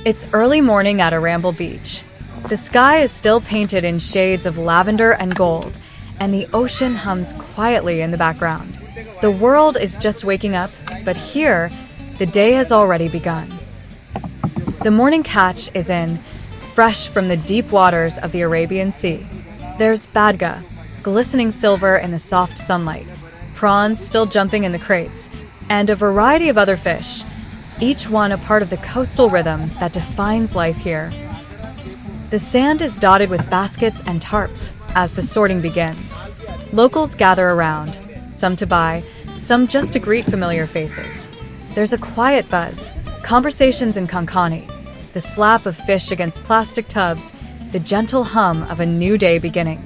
It's early morning at Arambol Beach. The sky is still painted in shades of lavender and gold, and the ocean hums quietly in the background. The world is just waking up, but here, the day has already begun. The morning catch is in, fresh from the deep waters of the Arabian Sea. There's badga, glistening silver in the soft sunlight, prawns still jumping in the crates, and a variety of other fish, each one a part of the coastal rhythm that defines life here. The sand is dotted with baskets and tarps as the sorting begins. Locals gather around, some to buy, some just to greet familiar faces. There's a quiet buzz, conversations in Konkani, the slap of fish against plastic tubs, the gentle hum of a new day beginning.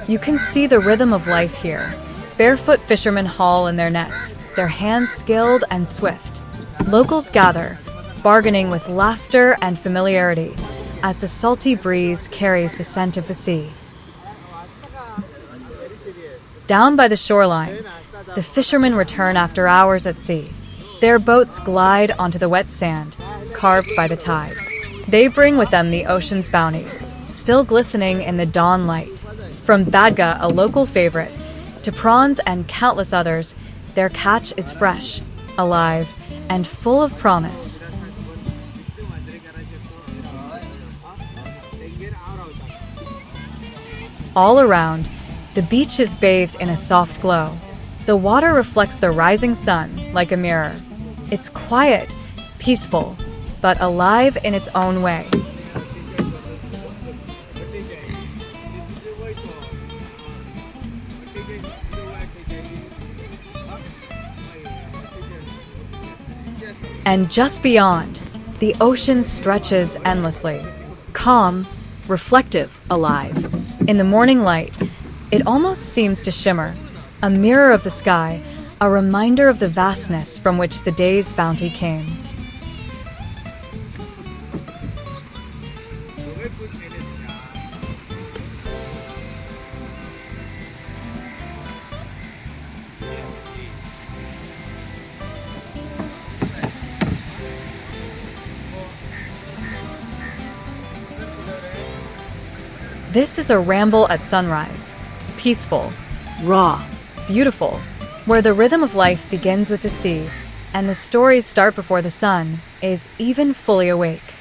You can see the rhythm of life here. Barefoot fishermen haul in their nets, their hands skilled and swift. Locals gather, bargaining with laughter and familiarity, as the salty breeze carries the scent of the sea. Down by the shoreline, the fishermen return after hours at sea. Their boats glide onto the wet sand, carved by the tide. They bring with them the ocean's bounty, still glistening in the dawn light. From badga, a local favorite, to prawns and countless others, their catch is fresh, alive, and full of promise. All around, the beach is bathed in a soft glow. The water reflects the rising sun like a mirror. It's quiet, peaceful, but alive in its own way. And just beyond, the ocean stretches endlessly, calm, reflective, alive. In the morning light, it almost seems to shimmer, a mirror of the sky, a reminder of the vastness from which the day's bounty came. This is Arambol at sunrise. Peaceful, raw, beautiful, where the rhythm of life begins with the sea and the stories start before the sun is even fully awake.